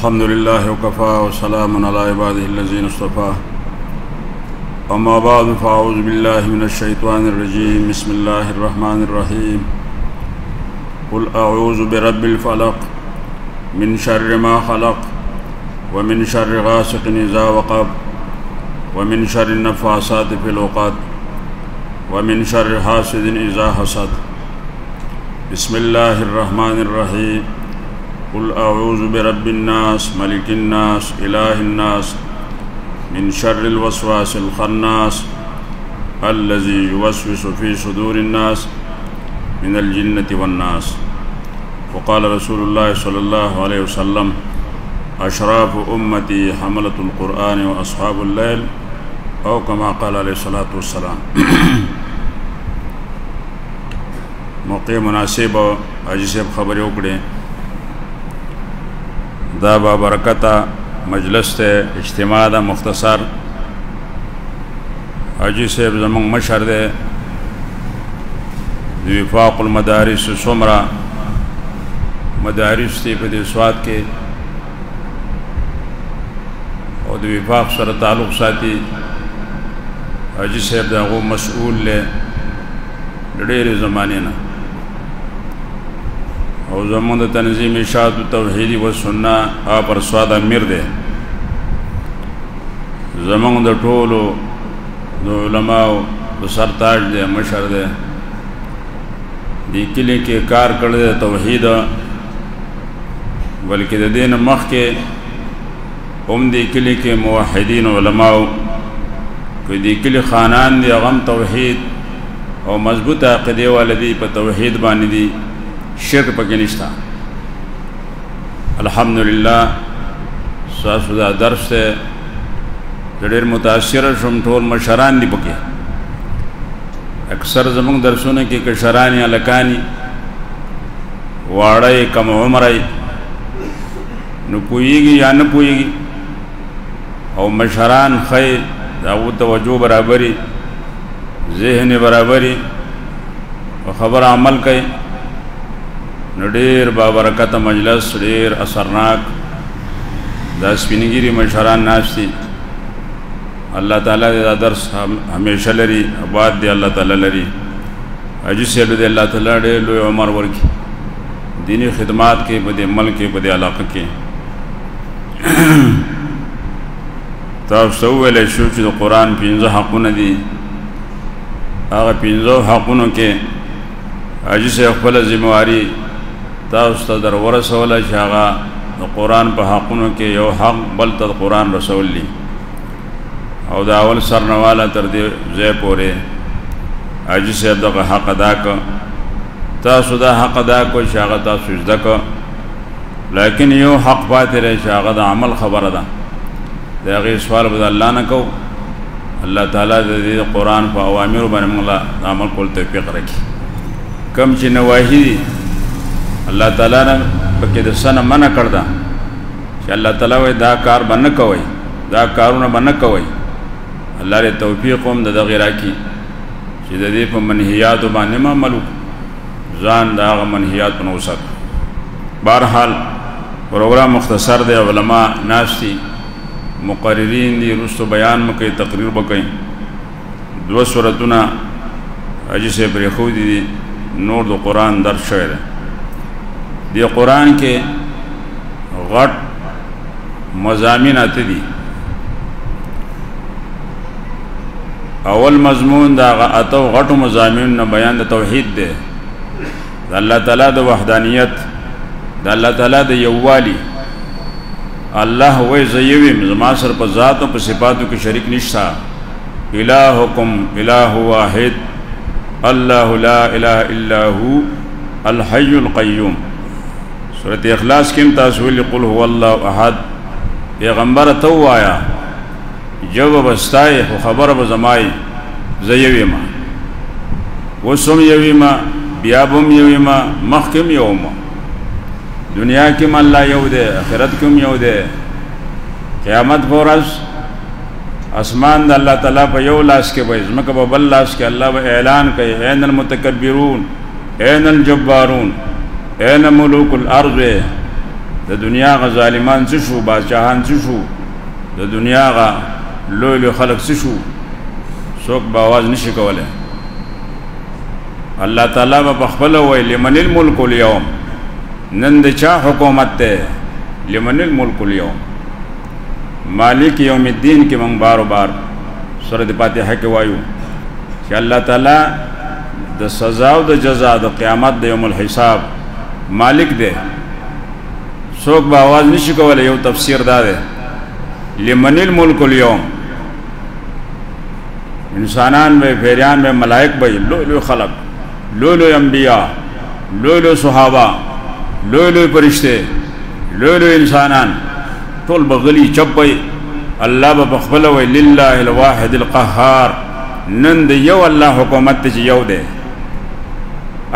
الحمد لله وكفى وسلام على عباده الذين اصطفى أما بعد فأعوذ بالله من الشيطان الرجيم بسم الله الرحمن الرحيم قل أعوذ برب الفلق من شر ما خلق ومن شر غاسق إذا وقب ومن شر النفاثات في العقد ومن شر حاسد إذا حسد بسم الله الرحمن الرحيم قل أعوذ برب الناس ملك الناس إله الناس من شر الوسواس الخناس الذي يوسوس في صدور الناس من الجنة والناس. وقال رسول الله صلى الله عليه وسلم أشراف أمتي حملة القرآن وأصحاب الليل أو كما قال عليه الصلاة والسلام. موقع مناسب عجیب خبر وکړي دا با برکته مجلس ته اجتماع دا مختصر حاجی صاحب زمونږ مشر دی د وفاق المدارس څومره مدارس دي په دې سواد کې او د وفاق سره تعلق ساتي حاجی صاحب دا هغو مسؤول دی د ډېرې زمانې نه او زمون د تنظیم اشاعت توحیدی و سنة پر سواد امیر دی زمون د ټولو د علماء د سرتاج دی مشر دی دی کلی کې کار کړی دی توحید بلکې د دین مخکې هم دی کلی کې موحدین علماء که دی کلی خانان دی غم توحید او مضبوط عقیده والدی په توحید باندې دی شرک پکې نشته. الحمدلله ستاسو دا درس دی ډېر متاثره شوم ټول مشران دي پکې اکثر زموږ درسونه کې کشران یا هلکان واړه یې کم عمره یې نو پوهېږي یا نه پوهېږي او مشران ښه د هغو توجه برابري ذهن برابري او خبره عمل کوي نو ډېر بابرکته مجلس ډېر اثرناک دا سپینګیري مشران ناست دي الله تعالی دې دا درس همیشه لري آباد دی الله تعالی لري حاجي صاحب دې الله تعالی ډېر لوی عمر ورکړي دینی خدمات کې په دې ملک کې په دې علاقه کې تاسو ویلی شو چې د قرآن 15 حقونه دي هغه 15 حقونو کې حاجي صاحب خپله ذمهواري تاسو ته در ورسوله چې هغه د قرآن په حقونو کې یو حق بل ته د قرآن رسول دي او د اول سرنواله تر دې ځای پورې حاجي صاحب دغه حق ادا کړ تاسو دا حق ادا کړو چې هغه تاسو زده کړ لیکن یو حق پاتې دی چې هغه د عمل خبره ده د هغې سوال به د الله نه کوو الله تعالی د دې قرآن په اوامرو باندې موږ د عمل کولو توفیق راکړي کم چې نواهي دي الله تعالی نه پکې د څه نه منع کړ ده چې الله تعالی وایي دا کار به نه کوئ دا کارونه به نه کوئ الله دې توفیق هم د دغې راکړي چې د دې په منهیاتو باندې هم عمل وکړو ځان د هغه منهیاتو نه وساتو. بهرحال پروګرام مختصر دی علما ناست دي مقررین دي رستو بیان مکوي تقریر بکوي 2 سورتونه حاجي صاحب پرېښودي دي نور د قرآن درس شوی دی دی قرآن کې غټ مضامین اته دي اول مضمون د هغه اتو غټو مضامینو نه بیان د توحید دی د الله تعالی د وحدانیت د الله تعالی د یووالي الله وی زه یو یم زما سره په ذات او په صفاتو کې شریک نشته الهکم اله واحد الله لا اله الا هو الحي القيوم. سورة اخلاص کې تاسو ویلي قل هو الله احد پیغمبر ته ووایه جواب استای خو خبره به زمای زه یو یم اوس هم یو یم بیا به هم یو یم مخکې هم یو یم دنیا کې هم الله یو دی آخرت کې هم یو دی قیامت په ورځ اسمان د الله تعالی په یو لاس کې وي ځمکه په بل لاس کې الله به اعلان کوي این المتکبرون این الجبارون این ملوک الارض د دنیا غ ظالمان څه شو بادشاہان څه شو د دنیا غ لوی خلق څه شو څوک به आवाज نشي کولای الله تعالی په خپل وی لمن الملك اليوم نن د چا حکومت ته لمن الملك اليوم مالک یوم الدین کې موږ بار بار سورۃ فاتحه کې وایو چې الله تعالی د سزا او د جزا د قیامت د یوم الحساب مالک دی څوک به आवाज نشي کولای یو تفسیر دا دی لمن الملك اليوم انسانان به پیریان به ملائک به لولو خلق لولو انبیاء لولو صحابه لولو فرشته لولو انسانان ټول بغلی چپي الله به خپل وی لله الواحد القهار نن د یو الله حکومت ته یو دی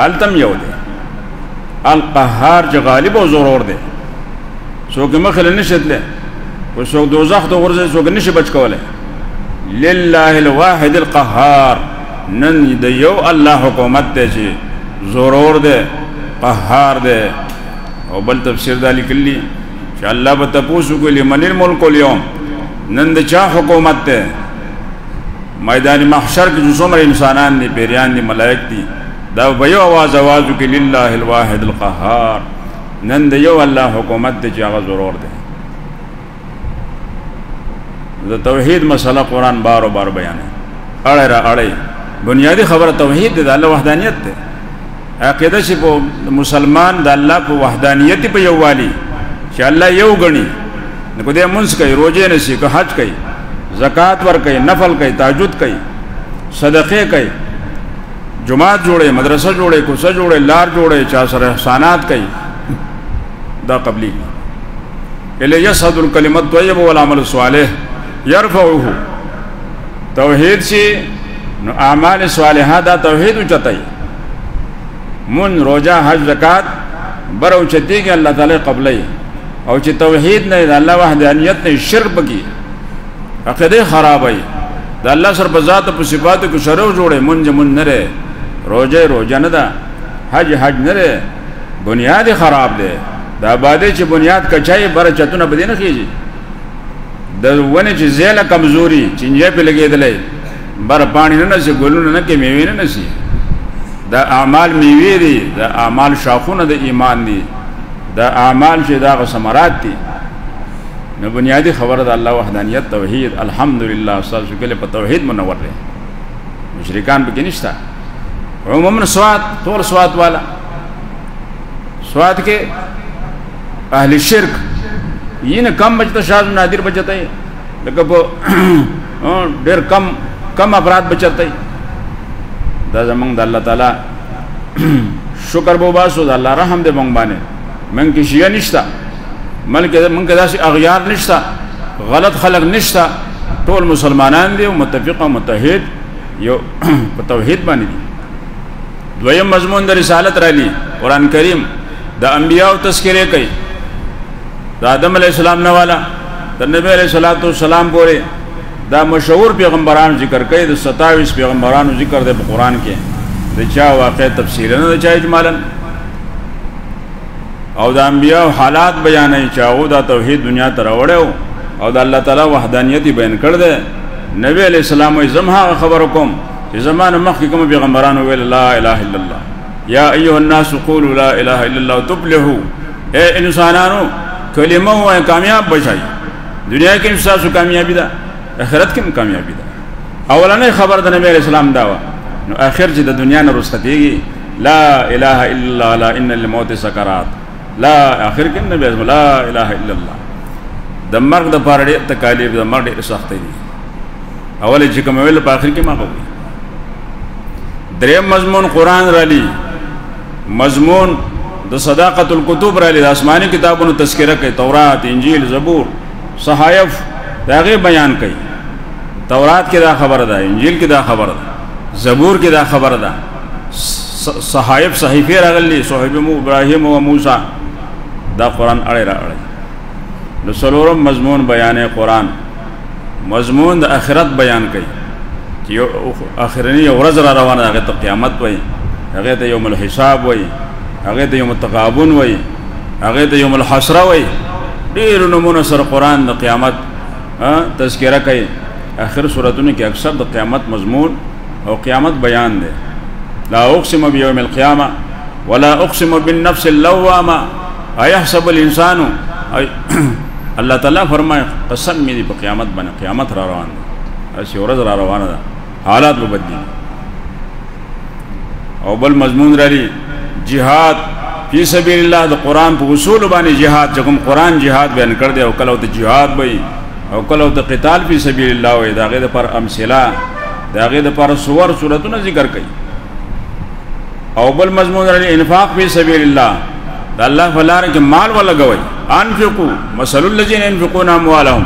التم یو دی القهار چې غالب او ضرور دی څوک مخله نشتله او څوک دوزخ ته ورځي څوک نشي بچ کولای لله الواحد القهار نن د یو الله حکومت ته چې ضرور دی قهار دی او بل تفسیر دا لیکلی چې الله به تاسو کو لمن الملك اليوم نن د چا حکومت ته میدان محشر کې څومره انسانان دي پیریان دي ملائک دي دا به یو आवाज کې لله الواحد القهار نن د یو الله حکومت ته چې هغه ضرور دی د توحید مسله قرآن بار و بار بیان اړه را اړه بنیادی خبره توحید د الله وحدانیت ده عقیده چې په مسلمان د الله په وحدانیت په یووالي چې الله یو غني نو دې منځ کوي روزه نشي که حج کوي زکات ور کوي نفل کوي تهجد کوي صدقه کوي جماعت جوړي مدرسه جوړي کوڅه جوړي لار جوړي چا سره احسانات کوي دا قبلی الی یصد الکلمۃ الطیبہ والعمل الصالح يرفعه توحید شي نو اعمال صالحات دا توحید چتای من روزه حج زکات برو چتی کې الله تعالی قبلای او چې توحید نه د الله وحدانیت نه شرک بکی عقیده خرابای د الله سره په ذات او صفات کې شرو جوړه منځ من نه روزه نه ده حج نه ده بنیاد خراب ده دا باندې چې بنیاد کچای بر چتونه بده نه کیږي د ونه چې زیله کمزوري چنجه په لګیدلې بر پانی نه نشي ګلونه نه کې میوه نه نشي دا اعمال میوه دي دا اعمال شاخونه د ایمان دي دا اعمال چې دا ثمرات دي نو بنیادی خبره د الله وحدانیت توحید الحمدلله استاد شکل په توحید منور دي مشرکان به نشتا عموما سواد ټول سواد والا سواد کې اهل شرک یینه کم بچته شاز نادر بچته لکه په ډېر کم افراد بچته دا زمونږ د الله تعالی شکر بو باسو د الله رحم دې مونږ باندې من کې شیا نشتا مونږ داسې اغیار نشتا غلط خلق نشتا ټول مسلمانان دي او متفق او متحد یو په توحید باندې دي دویم مضمون د رسالت را لې قران کریم د انبیاء تذکرې کوي د آدم علیہ السلام نه والا د نبی علیہ الصلوۃ والسلام پورې دا مشهور پیغمبران ذکر کوي د 27 پیغمبرانو ذکر دی په قران کې د چا واقع تفصیلا نه د چا اجمالا او د انبیاء حالات بیانې چاغو د توحید دنیا ته راوړیو او د الله تعالی وحدانیت بیان کړ دی نبی علیہ السلام یې زمها خبر کوم چې زمانه مخکې کوم پیغمبرانو ویل لا اله الا الله یا ایها الناس قولوا لا اله الا الله تفلحوا اے انسانانو کلمه وای کامیاب بشئ دنیا کې تاسو کامیابی ده آخرت کې کامیابی ده اولنې خبر د نبی اسلام دا نو اخر چې د دنیا نه رستېږي لا اله الا الله لا ان الموت سکرات لا اخر کې نبی لا اله الا الله د مرګ د پاره تکالیف د مرګ ډېر سخت دي اول چې کوم ویل په اخر کې ما کوي دریم مضمون قران را لې مضمون د صداقت الکتب را لې د آسماني کتابونو تذکرہ کوي تورات انجیل زبور صحائف داغه بیان کوي تورات کې دا خبره ده انجیل کې دا خبره ده زبور کې دا خبره ده صحائف صحیفه راغلي صحیفه ابراهیم او موسی دا قران اړه راړي نو څلورم مضمون بیان قران مضمون د آخرت بیان کوي چې اخرنی ورځ را روانه هغه ته قیامت وایي هغه ته یوم الحساب وایي هغه ته یوم التغابن وایي هغه ته یوم الحسره وای ډیر نمونه سره قران د قیامت تذکرہ کوي اخر سوراتونو کې اکثر د قیامت مضمون او قیامت بیان دی لا اقسم بیوم القیامه ولا اقسم بالنفس اللوامه ايحسب الانسان الله تعالی فرمای قسم می دی په قیامت باندې قیامت را روان دی اسی ورځ را روانه ده حالات به بدلی او بل مضمون لري جهاد فی سبیل الله د قران په اصول باندې جهاد چې کوم قران جهاد بیان کړ دی او کله د جهاد وای او کله د قتال فی سبیل الله وای داغه پر امثله داغه پر سور سورتونه ذکر کړي او بل مضمون لري انفاق فی سبیل الله د الله فلار کې مال ولګوي انفقوا مثل الذين ينفقون اموالهم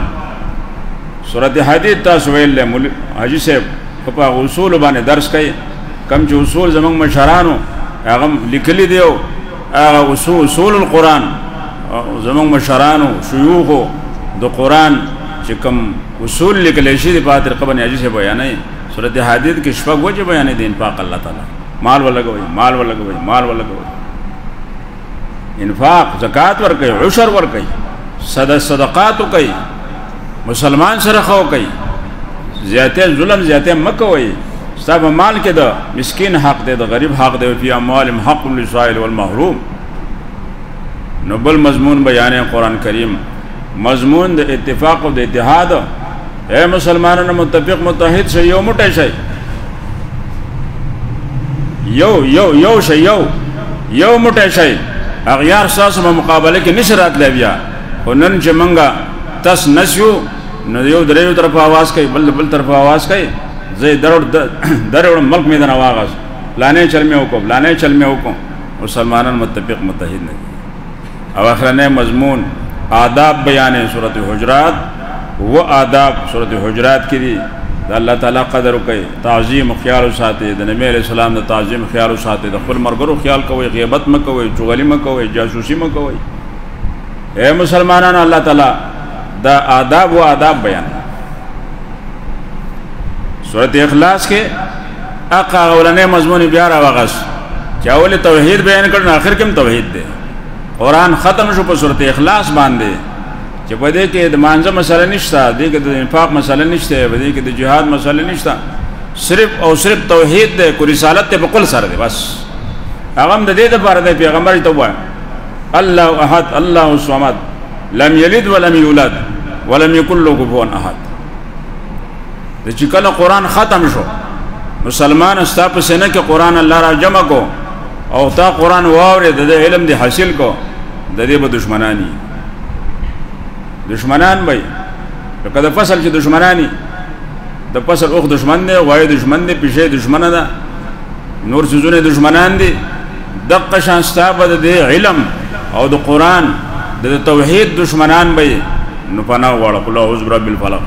سورۃ حدید تاسو ویل حاجی صاحب په اصول باندې درس کوي کم چې اصول زمنګ مشرانو هغه لیکلي دیو هغه اصول القرآن زمنګ مشرانو شيوخ د قرآن چې کم اصول لیکل شي د پاتر قبن حاجی صاحب بیانې سورۃ حدید کې شپږ وجه بیانې د انفاق الله تعالی مال ولګوي مال ولګوي مال ولګوي انفاق زکات ور کوي عشر ور کوي صدقات کوي مسلمان سره خو کوي زیاته ظلم زیاته مکوي صاحب مال کې د مسکین حق دی د غریب حق دی په اموالهم حق للسائل والمحروم نو بل مضمون بیان قرآن کریم مضمون د اتفاق او د اتحاد اے مسلمانانو متفق متحد شي یو موټی شي یو شي یو موټی شي اغیار ساسو مقابله کې نشرات لبیا او نن چې منګه تاس نشو نو یو دریو طرف आवाज کوي بل طرف आवाज کوي زه درو ملک میدان आवाज لانے چل میں حکم لانے چل میں حکم مسلمانان متفق متحد نہیں او اخرنے مضمون آداب بیان سورۃ حجرات وہ آداب سورۃ حجرات کی دی اللہ تعالی قدر کوي تعظیم خیال ساتي د نبی علیہ السلام د تعظیم خیال ساتي د خپل مرګرو خیال کوي غیبت مکوي چغلی مکوي جاسوسی مکوي اے مسلمانانو الله تعالی دا آداب و آداب بیان سورۃ اخلاص کې اقا اولنې مضمون بیا راوغس چې اول توحید بیان کړه اخر کې توحید دی قرآن ختم شو په سورۃ اخلاص باندې چې په دې کې د مانځه مسله نشته دې کې د انفاق مسله نشته په دې کې د جهاد مسله نشته صرف او صرف توحید دی کو رسالت ته په قل سره دی بس هغه د دې لپاره د پیغمبر ته وایي الله احد الله الصمد لم یلد ولم یولد ولم یکن له کفوا احد د چې کله قرآن ختم شو مسلمان استا په سینه کې قرآن الله را جمع کو او تا قرآن واورې د علم دی حاصل کو د دې به دشمنانی دشمنان بھائی لکه د فصل چې دشمنانی د فصل اوخ دشمن دی غوای دشمن دی پیشه دشمن ده نور سيزونه دشمنان دي دقه شان ستابه د علم او د قرآن د توحید دشمنان بھائی نو پناه واړه قل اعوذ برب الفلق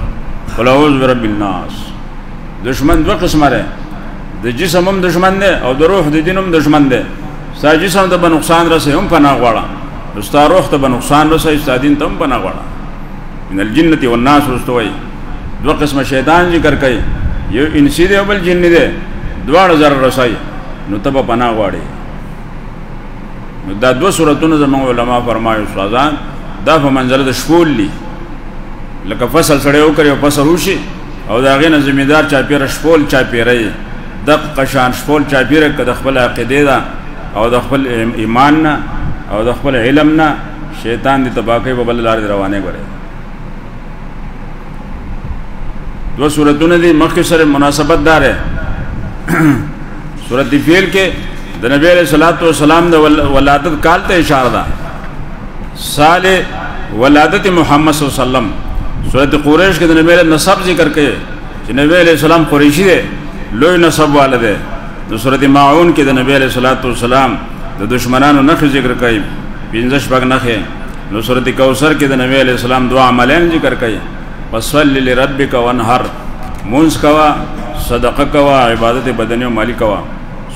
قل اعوذ برب الناس دشمن دو قسمه ده د جسم هم دشمن دی او د روح د دین هم دشمن دی ستا جسم ته به نقصان رسي هم پناه غواړه ستا روح ته به نقصان رسي ستا دین ته هم پناه غواړه من الجنة والناس رستوي دو قسم شیطان ذکر کوي یو انسی دی او بل جن دی دواړه زر رسای نو تب پناه غواړي نو دا دو سورتونه زموږ علما فرمایي استادان دا په منزله د شپول لی لکه فصل سره یو کړي او فصل وشي او دا غینه زمیدار چا پیر شپول چا پیری د قشان شپول چا پیر کده خپل عقیده دا او د خپل ایمان نه او د خپل علم نه شیطان دی تباکه په بل لار روانه غره دو سورتونه دی مخکې سره مناسبت دار ہے سورۃ فیل کې د نبی علیہ الصلوۃ والسلام د ولادت کال ته اشاره ده سال ولادت محمد صلی الله علیه وسلم سورۃ قریش کې د نبی علیہ نسب ذکر کړي چې نبی علیہ السلام قریشی دی لوی نسب والده د سورۃ ماعون کې د نبی علیہ الصلوۃ والسلام د دشمنانو نخ ذکر کړي 15 شپږ نخه نو سورۃ کوثر کې د نبی علیہ السلام دعا عملین ذکر کړي وصلی لربک وانحر منز کوا صدقه کوا عبادت بدنی و مالی کوا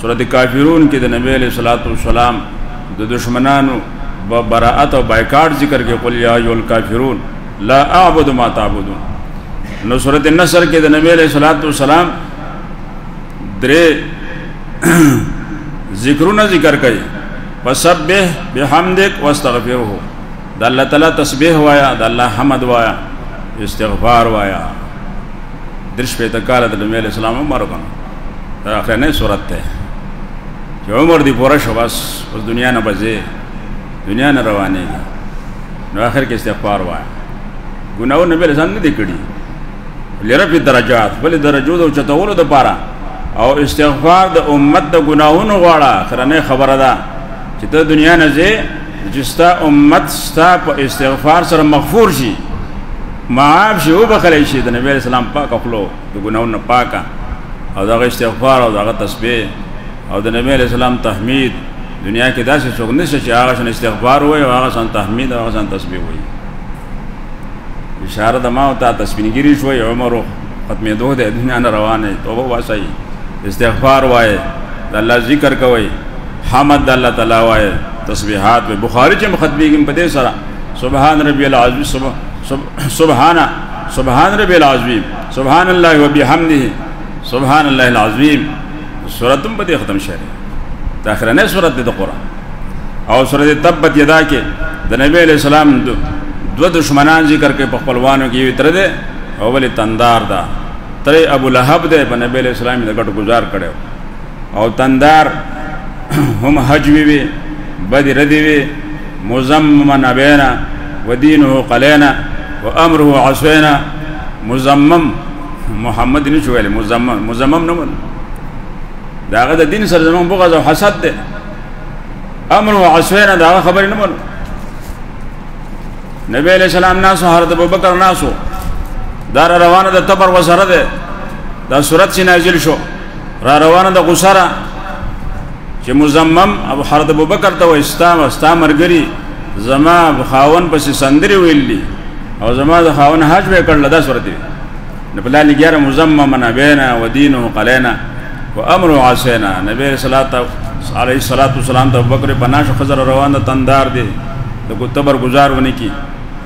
سورۃ کافرون کې د نبی علیہ الصلوۃ والسلام د دشمنانو براءت او بایکاټ ذکر کې قل یا ایها الکافرون لا اعبد ما تعبدون نو سورۃ النصر کې د نبی علیہ الصلوۃ والسلام درې ذکرونه ذکر کړي فسبح بحمدك واستغفره د الله تعالی تسبیح وایا د الله حمد وایا استغفار وایا درش په تکاله د نبی اسلام عمر کنه دا اخرنه صورت ته چې عمر دی پوره شو بس اوس دنیا نه بځه دنیا نه روانه نو اخر کې استغفار وایا ګناو نبی اسلام نه دی کړی لرفع درجات بل درجو د چتولو د پاره او استغفار د امت د ګناهونو غواړه خرنه خبره ده چې ته دنیا نه ځې جستا امت ستا په استغفار سره مغفور شي معاف شي او بخلی شي د نبی اسلام پاک خپلو د ګناهونو پاکه او دغه استغفار او دغه تسبیح او د نبی اسلام تحمید دنیا کې داسې څوک نشته چې هغه شان استغفار وایي او هغه شان تحمید او هغه شان تسبیح وایي اشاره د ما او تا تسبیحګری شوی عمر ختمې دوه د دنیا نه روانه توبه واسي استغفار وایي د الله ذکر کوي حمد الله تعالی وایي تسبیحات به بخاری چې مخاطبین په دې سره سبحان ربی العظیم سبحان ربی العظیم سبحان الله وبحمده سبحان الله العظیم سورۃ په دې ختم شوه دا اخرنه سورۃ د قرآن او سورۃ تبت یدا کې د نبی علیہ السلام دو دشمنان ذکر کې په خپلوانو کې تر دې او ولې تندار دا تر ابو لهب دې په نبی علیہ السلام د ګټ گزار کړو او تندار هم حجوی وی بدی ردی وی مزمم نبینا ودینه قلینا وامره عصینا مزمم محمد نشو ویل مزمم نو داغه د دین سره زمون بغض او حسد ده امره عصینا دا خبر نه مون نبی علیہ السلام ناسو حضرت ابوبکر ناسو دار روانه د تبر وسره ده دا سورت سی نازل شو را روانه د غسره چې مزمم ابو حضرت ابوبکر ته واستا مرګري زما خاون پس سندري ویلي او زما د خاون حج به کړل دا سورت دی نه بل لګیاره مزمم نبینا ودینه قلینا وامر عصینا نبی علیہ الصلوۃ والسلام ته ابوبکر پناش خزر روانه تندار دی د تبر گزار ونی کی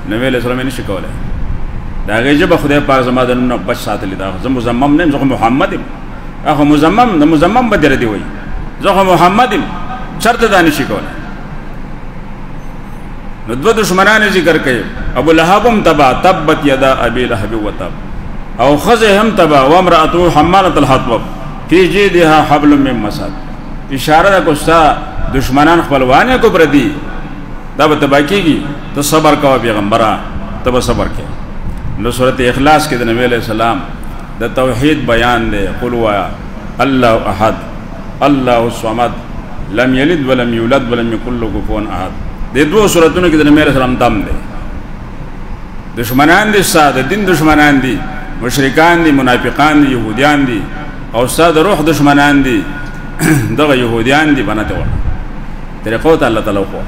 نبی علیہ السلام نشي کوله دا غیجه به خدای پاک زما د نو بچ ساتلی دا زم مزمم نه زغه محمد اخو مزمم د مزمم بدر دی وای زغه محمد شرط دانی شي کوله نو دو دشمنان ذکر کوي ابو لهب تبا تبت یدا ابي لهب وتب او خزه هم تبا وامراته حماله الحطب فی جیدها حبل من مسد اشاره کوستا دشمنان خپلوانه کو پردي دا به تباکیږي ته صبر کوه پیغمبره ته صبر کې نو سورۃ اخلاص کې د نبی علیہ السلام د توحید بیان دی قل وا الله احد الله الصمد لم یلد ولم یولد ولم یکن له کفوا احد د دوه سوراتونو کې د نبی علیہ السلام دم دی دشمنان دي ساده دین دشمنان دي مشرکان دي منافقان دي يهوديان دي او ساده روح دشمنان دي دغه يهوديان دي بنته ور طریقو ته الله تعالی خو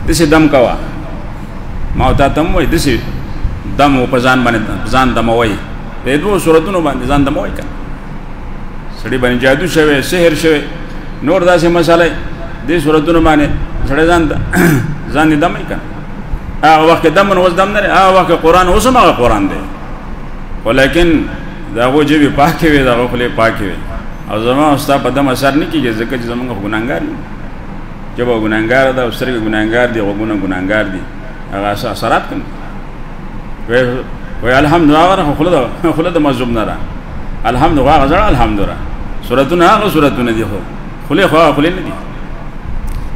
دسی دم کوا ما ته تم وای دسی دم په ځان باندې ځان دم وای په دوه صورتونو باندې ځان دم وای کړه سړي باندې جادو شوه سحر شوه نور داسې مسالې دې صورتونو باندې سړي ځان دم یې کړه هغه وخت دم نو وس دم نه هغه وخت قرآن اوسمه قرآن دی ولیکن دا وجه پاکي وي دا خپل پاکي وي او زما استاد په دم اثر نه کیږي ځکه چې زمونږ ګناګار یو جب ګناګار دا سترګې ګناګار دي او ګناګار دي هغه اثرات کوي وای الحمدلله خلد مذوب نه را الحمدلله غزر الحمدلله سورتونه هغه سورتونه دي خو خله نه دي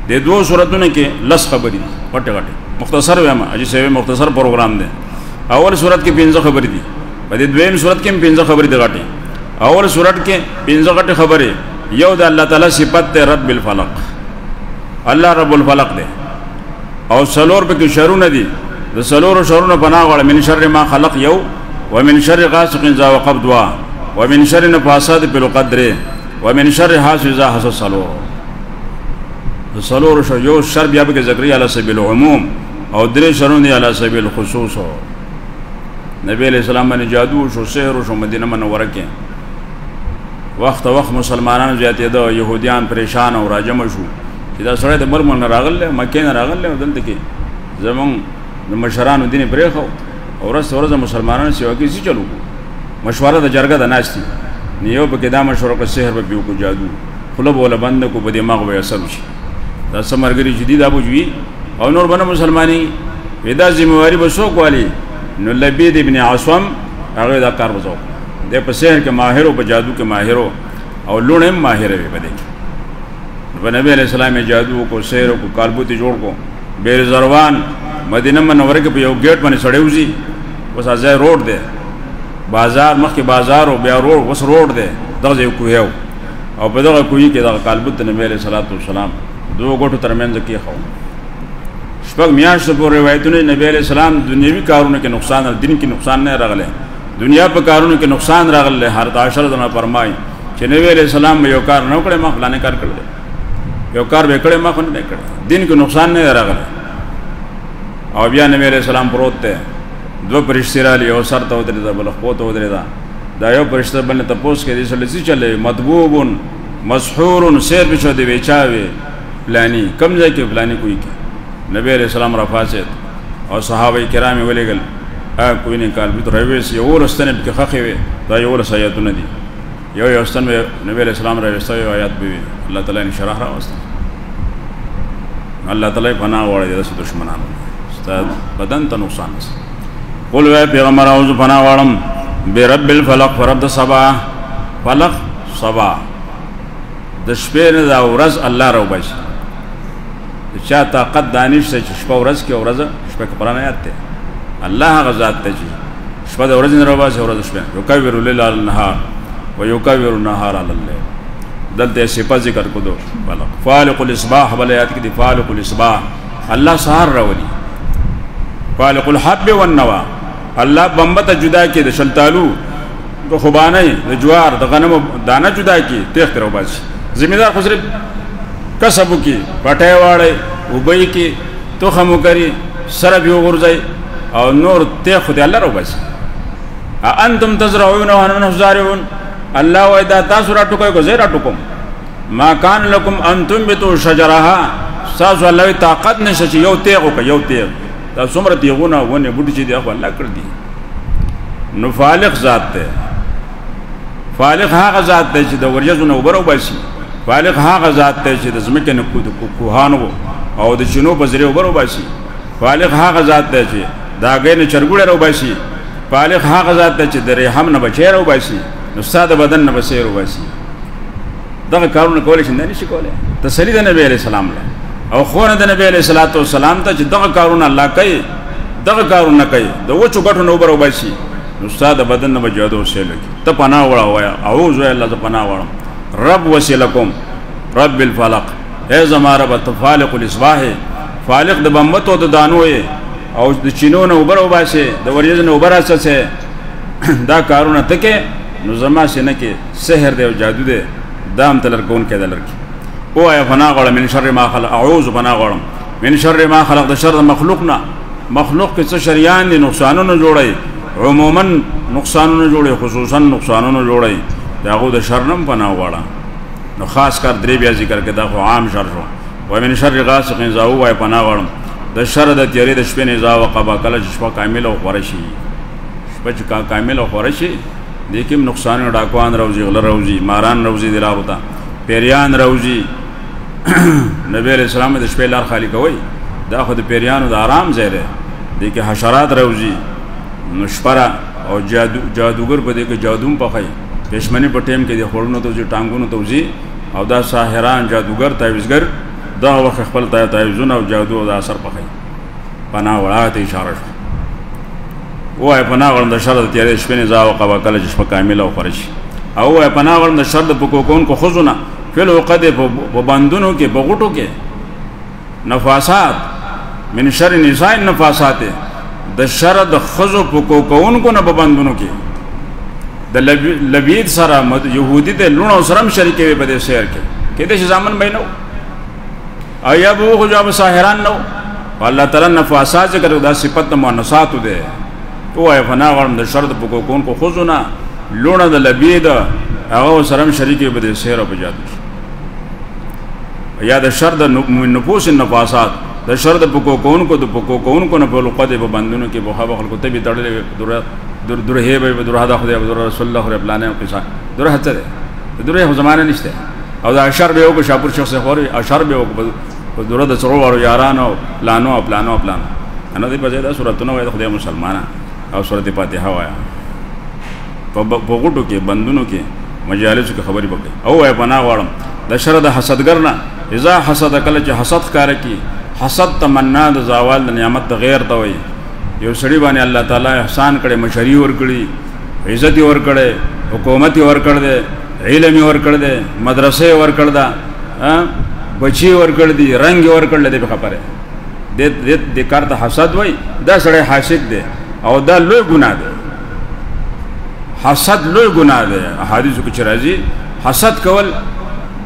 د دوه سورتونه کې لس خبرې دي پټه مختصر وایم اجي سوي مختصر پروګرام دی اول سورت کې 15 خبرې دي په دې دویم سورت کې 15 خبرې دي غټي اول سورت کې 15 غټه خبرې یو د الله تعالی صفت ته رب الفلق الله رب الفلق دی او سلور په کې شرونه دي د سلور شرونه پناه غواړي من شر ما خلق یو ومن شر غاسق اذا وقب دعا ومن شر نفاثات في القدر ومن شر حاسد اذا حسد سلور سلور شر یو شر بیا به ذکر علی سبیل العموم او درې شرونه علی سبیل الخصوص نبی علیہ السلام باندې جادو شو سحر شو مدینه منوره کې وخت مسلمانانو زیاتې ده يهوديان پریشان او راجم شو چې دا سره د مرمن راغله مکه نه راغله دلته کې زمون د مشرانو دین پرېخو او ورځ مسلمانانو سیوا کې سي چلو مشوره د جرګه د ناشتي نیو په کې دا مشوره په سحر په بیو کو جادو خلب ولا بند کو په دماغ وې اثر شي دا سمرګری جدید ابو جوی او نور بنه مسلمانی ودا ذمہواری بسو کولی نو لبید ابن عاصم هغه دا کار وځو د په سحر کې ماهر او په جادو کې ماهر او لونه ماهر وي بده نبی علیہ السلام جادو کو سحر کو کالبوتی جوړ کو بیر زروان مدینه منوره کې په یو گیټ باندې سړیوزی وس ازای روډ ده بازار مخکې بازار او بیا روډ وس روډ ده دغه یو کویو او په دغه کوی کې دغه کالبوت نبی علیہ الصلوۃ والسلام دوه ګټو ترمنځ کې خو شپږ میاشتې پورې روایتونه نبی علیہ السلام دنیوي کارونو کې نقصان دین کې نقصان نه راغله دنیا په کارونو کې نقصان راغله هر 10 دنه فرمای چې نبی علیہ السلام یو کار نه کړي ما فلانه کار کړل یو کار وکړي ما خو نه کړ دین کې نقصان نه راغله او بیا نبی علیہ السلام پروت ته دو پرشتي را لې او سر ته ودرېدا بل خو ته ودرېدا دا یو پرشتہ باندې تپوس کې دې سلسي چلے مطبوب مسحور سیر بشو دی وچاوي فلانی کم ځای کې فلانی کوئی کې نبی علیہ السلام رفاصت او صحابه کرام ولېګل کوئی نه کال به رويس یو ورستنه کې خخې وي دا یو ورس آیاتونه دي یو ورستنه نبی علیہ السلام رويس یو آیات به الله تعالی ان شرح را واست الله تعالی پناه وړي د دشمنانو استاد بدن ته نقصان اس قل وی پیغمبر اعوذ پناه وړم برب الفلق فرد صبا فلق صبا د شپې نه دا ورځ الله راو بچ چا طاقت دانش ته شپه ورځ کې ورځ شپه قرآن آیات ته الله غزاد ته چې شپه د ورځ نه راو بچ ورځ شپه یو کوي الليل على النهار و یو کوي النهار على الليل دلته صفات ذکر کو دو فلق فالق الاصباح بل آیات کې دی فالق الاصباح الله سحر راولي فالق الحب والنوى الله بمبته جدا کې د شلتالو د خوبانه د جوار د غنم دانه جدا کې تخت راو بچ ذمہ خو صرف کسب کی پټه واړی وبای کی توخمو کری سره به ورځي او نور ته خدای الله رو بس انتم تزرعون ونحن زارعون الله وإذا تاسو را ټکو کو زیرا ټکم ما کان لكم ان تنبتوا شجرها ساز الله طاقت نشه یو تیغو کو یو تیغ دا څومره تیغونه ونه بوټي چې دی الله کړ دی نو فالق ذات ته فالق هغه ذات ته چې د ورجزونه وبرو باسي فالق هغه ذات ته چې د زمکه نه کوهانو او د چینو په ذریعہ وبرو باسي فالق هغه ذات ته چې دا غینه چرګوړه رو باسي فالق هغه ذات ته چې د رحم نه بچي رو باسي نو ساده بدن نه بچي رو باسي دا کارونه کولای شي نه شي کولای تسلی د نبی علیہ السلام له او خو نه د نبی علیہ الصلوۃ والسلام ته چې دا کارونه الله کوي دا کارونه کوي د وچو غټو نو وبرو باسي نو ساده بدن نه بجادو شي لګي ته پناه وړا وایا اعوذ بالله ته پناه وړم رب وسلکم رب الفلق اے زما رب فالق الاصباح فالق د بمبتو د دانو او د چینو نه وبرو باسي د ورجز نه وبراسه دا کارونه تکي نو زما سینه کې سحر دی او جادو دی دام تلر کون کې دلر او اي فنا غړم من شر ما خلق اعوذ فنا غړم من شر ما خلق د شر مخلوقنا مخلوق کې څه شریان دي نقصانونه جوړي عموما نقصانونه جوړي خصوصا نقصانونه جوړي داغو د شر نم فنا غړم نو خاص کر درې بیا ذکر کې دا خو عام شر شو و من شر غاسق اذا هو فنا غړم د شر د تیرې د شپې نه ځا وقبا کله شپه کامل او خورشي شپه کامل او خورشي لیکن نقصان ډاکوان روزي غل روزي ماران روزي دلاوتا پیریان روزي نبی علیہ السلام د شپې لار خالی کوي دا خو د پیریانو د آرام ځای دی د کې حشرات روزي نشپرا او جادوګر په دې کې جادوم پخای پښمنی په ټیم کې د خورونو ته ټانګونو توزي او دا ساحران جادوګر تعویذګر دا وخت خپل تعویذونه او جادو او اثر پخای پناه وړاته اشاره شو وای پناه ورند شر د تیرې شپې نه ځا او قبا کله چې شپه کامل او خورشي او وای پناه ورند شر د پکوکون کو خزونه فلو قد په باندونو کې بغټو کې نفاسات من شر نساء النفاسات د شر د خزو پکوکون کو نه په باندونو کې د لبید سره يهودي ته لونو سرم شریکې په دې شهر کې کده چې ځامن بینو ایا بو خو جواب ساحران نو الله تعالی نفاسات ذکر دا صفت مؤنثات ده او ای فنا ورم د شر د پکوکون کو خزونه لونه د لبید هغه سرم شریکې په دې شهر په جادو یا د شر د نفوس النفاسات د شر د پکوکون کو د پکوکون کو نه په لقد په بندونو کې بوها بخل کو ته به تړلې درهه به درهدا خدای رسول الله رب العالمین قصه درهه ته درهه زمانه نشته او دا شر به او شاپور شخص خوري اشر به او په دوره د سرو وړو یارانو پلانو انا دې په ځای دا سورتونه وایي د خدای مسلمانان او سورت فاتحه وایي په غوټو کې بندونو کې مجالسو کې خبرې وکړي او وایي پناه غواړم د شر د حسدګر نه اذا حسد کله چې حسد ښکاره کړي حسد تمنا د زوال د نعمت د غیر ته وایي یو سړي باندې الله تعالی احسان کړي مشري ورکړي عزت ورکړي حکومت ورکړ دې علم ورکړ دې مدرسې ورکړ دا بچي ورکړ دي رنگ ورکړ دې په خبره دې کار ته حسد وای دا سړی حاسد دی او دا لوی ګناه دی حسد لوی ګناه دی احادیث کې راځي حسد کول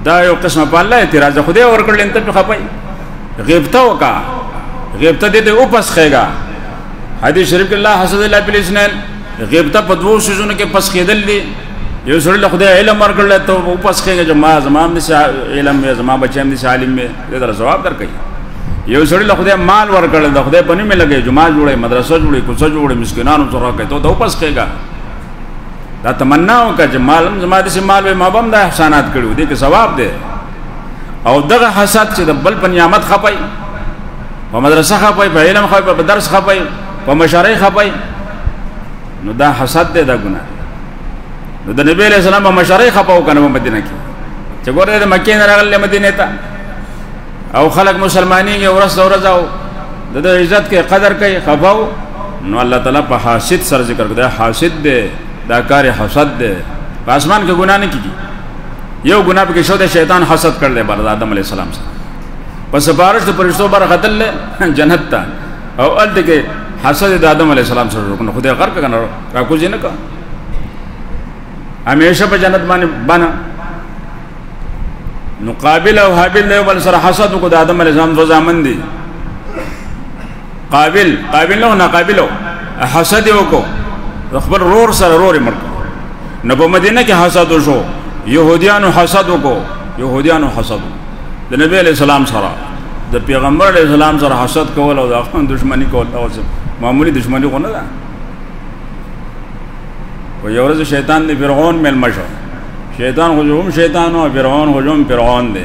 دا یو قسمه په الله اعتراض خدای ورکړل انت په خپای غیبته وکا غیبته دې او پس خېګا حدیث شریف کې الله حسد الله بالاسنان غیبته په دوه سيزونو کې پس خېدل دي یو سړی له خدای علم ورکړل ته او پس خېګا چې ما زمام دې علم مې زما بچم دې عالم مې دې در جواب درکې یو سړی له خدای مال ورکړل د خدای په نوم لګي جمعه جوړي مدرسه جوړي کوڅه جوړي مسکینانو سره کوي ته د پس خېګا دا تمنا وکړه چې مال زما دې مال ما بم د احسانات کړو دې کې ثواب دی او دغه حسد چې د بل په نعمت خپای په مدرسه خپای په علم خپای په درس خپای په مشارۍ خپای نو دا حسد دی دا ګناه نو د نبی علیہ السلام په مشارۍ خپاو کنه مدینه کې چې ګوره د مکې نه راغله مدینه ته او خلق مسلمانۍ ورځ او د عزت کې قدر کوي خپاو نو الله تعالی په حاسد سره ذکر کوي حاسد دی دا کار حسد دی په اسمان کې ګناه نه کیږي یو ګناه په کې شو د شیطان حسد کړل بر آدم علیہ السلام سره پس بارش د فرشتو بر غتل جنت ته او ال دغه حسد د آدم علیہ السلام سره رکن خدای غر کنه را کوځ نه کا همیشه په جنت باندې بنا نو قابل او حابل له بل سره حسد کو د آدم علیہ السلام رضامند دي قابل نو نه قابل حسد وکړو خبر رور سره رور مرګ نو په مدینه کې حسد وشو يهوديانو حسد وکړو يهوديانو حسد د نبی علیہ السلام سره د پیغمبر علیہ السلام سره حسد کول او د خپل دشمنی کول او معمولی دشمنی خو نه ده و یو ورځ شیطان دی فرعون مل مشو شیطان هجوم شیطان او فرعون هجوم فرعون دی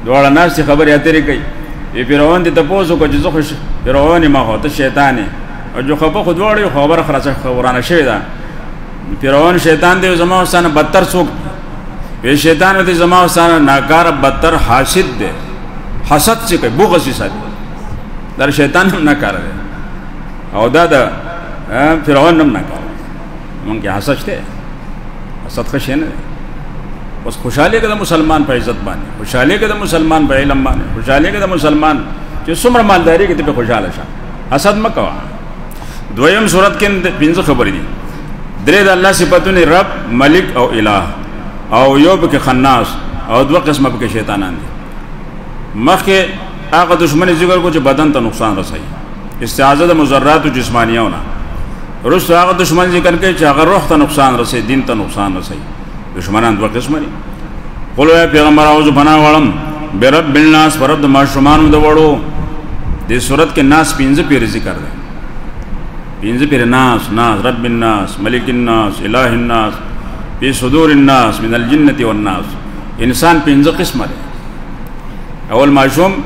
دوړ ناس خبرې اترې کوي ای فرعون دې تاسو کو چې زه خوش فرعون ما هو ته شیطان او جو خبر خو دوړ خبر خلاص خبرانه شوی دا فرعون شیطان دی زما وسانه بدتر څوک وی شیطان دې زما وسانه ناکار بدتر حاسد دی حسد چې کوي بغض یې ساتي در شیطان هم ناکار دی او دا د فرعون هم ناکار مونږ کې حسد شته حسد خشنه نه اوس خوشاله کې د مسلمان په عزت باندې خوشاله کې د مسلمان په علم باندې خوشاله کې د مسلمان چې څومره مالداري کې ته خوشاله شه حسد مکوا دویم صورت کې پنځه خبرې دي درې د الله صفاتونه رب ملک او الہ او یو به کې خناس او دوه قسمه به کې شیطانان دي مخکې هغه دشمن ذکر کو چې بدن ته نقصان رسوي استعاذہ د مضرات جسمانیونه رسو هغه دشمن ذکر کوي چې هغه روح ته نقصان رسي دین ته نقصان رسي دشمنان دوه قسم دي قول یا پیغمبر اعوذ بنا ولم برب الناس فرد ماشومان د وړو د صورت کې ناس پنځه پیر ذکر دي پنځه پیر ناس رب الناس ملک الناس الہ الناس فی صدور الناس من الجنه والناس انسان پنځه قسم دي اول ماشوم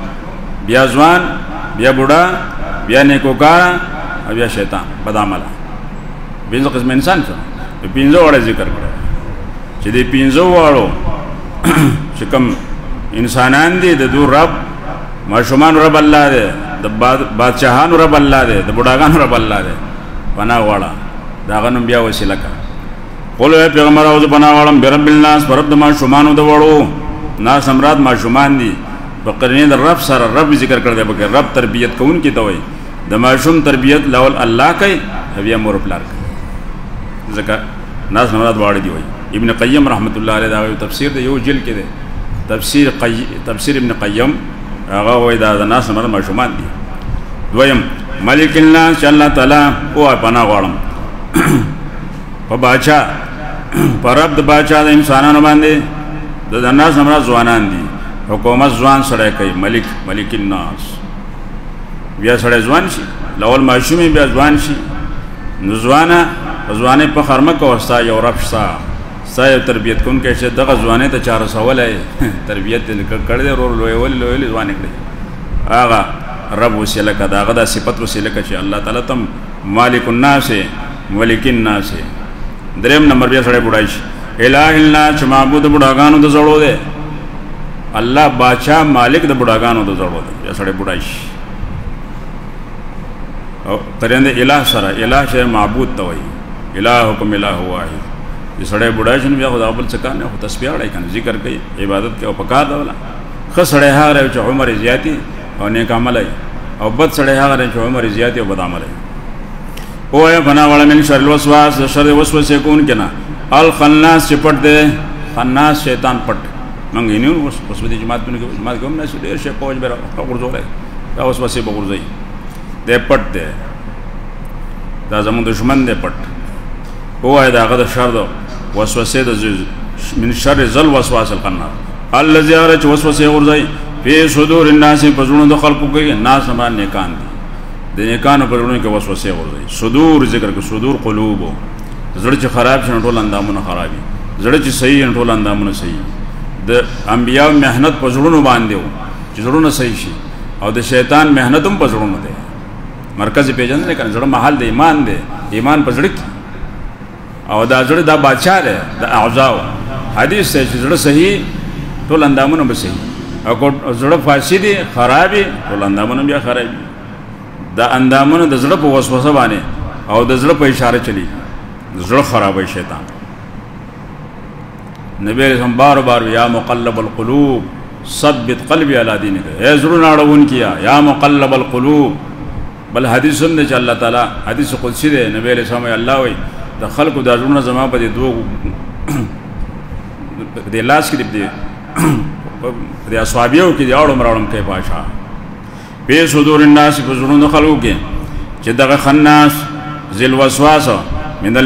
بیا ځوان بیا بوډا بیا نیکوکار او بیا شیطان بدعمل پنځه قسم انسان څه پنځه وړه ذکر کړو چې دې پنځه وړو چې کوم انسانان دي د دو رب ماشومان رب الله دی د بادشاہانو رب الله دی د بوډاګانو رب الله دی پناه واړه دا غنم بیا وسیله کا قول یا پیغمبر اعوذ بنا ولم برب الناس فرد ماشومانو د وړو ناس امراد ماشومان دي بقرنه د رب سره رب ذکر کړل دی رب تربیت کوون کی توي د ماشوم تربیت لول الله کوي بیا مور پلار کوي ځکه ناس مراد واړه دی وای ابن قیم رحمت الله علیه دا تفسیر دی یو جلد کې دی تفسیر ابن قیم هغه وای دا د ناس مراد ماشومان دي دویم ملک الناس الله تعالی او پناه غواړم په بادشاہ پر رب د بادشاہ د انسانانو باندې د ناس مراد ځوانان دي حکومت ځوان سره کوي ملک الناس بیا سره ځوان شي لول ماشومي بیا ځوان شي نو ځوانه په خرمه کو وستا یو رب ستا تربیت کون کې چې دغه ځوانه ته چار سوال ہے تربیت کړي ورو لوی ځوانه کړي آغا رب وسیله کا دا غدا صفت وسیله کا چې الله تعالی تم مالک الناس ملک الناس. دریم نمبر بیا سړی بډای شي الہ الناس چې معبود بډاګانو د زړو دی، الله بادشاہ مالک د بډاګانو د زړو دی، بیا سړی بډای شي. او ترنده الہ سره الہ چې معبود ته وایي الہکم الہ واحد. چې سړی بډای شي بیا خدا بل څه کار نه، خو تسبیح اړای کنه ذکر کوي عبادت کوي او پکار دا ولا خ سړی هغه چې عمر زیاتی او نیک عمل او بد سړی هغه چې عمر زیاتی او بد عمل او یا فنا والا من شر الوسواس شر وسوسه کون کنا الخناس چې پټ دی خناس شیطان پټ منګ نه اوس په دې جماعت باندې جماعت کوم نه شي ډیر شي پوج به ورځولای دا وسوسه به ورځي دې پټ دی دا زموږ دشمن دی پټ او یا داغه شر دو وسوسه د من شر ذل وسواس الخناس الذي يرى وسوسه ورځي په صدور الناس پزړو د خلقو کې ناس سمان نیکان دي د نیکانو پزړو کې وسوسه ورځي. صدور ذکر کې صدور قلوب زړه چې خراب شي ټول اندامونه خرابي، زړه چې صحیح ټول اندامونه صحیح. د انبیاء مهنت پزړو باندې و چې زړونه صحیح شي او د شیطان مهنت هم پزړو ده. مرکز پیژنه نه کنه زړه محل د ایمان دی، ایمان پزړ کې او دا زړه دا بادشاہ دی د اعضاء. حدیث ته چې زړه صحیح ټول اندامونه به صحیح او زړه فاسد خرابي ټول اندامونه بیا خرابي. دا اندامونه د زړه په وسوسه باندې او د زړه په اشاره چلی د زړه خرابوي شیطان. نبی رسول بار بار یا مقلب القلوب ثبت قلبي على دينك اے زړه اړون کیا یا مقلب القلوب. بل حدیث هم چې الله تعالی حدیث قدسی دی نبی رسول الله وي د خلقو د زړه زما په دې دوه د لاس کې دی د اصحابیو کې د اړم راړم کې بادشاہ په صدور الناس په زړونو خلکو کې چې دغه خناس ذل وسواس من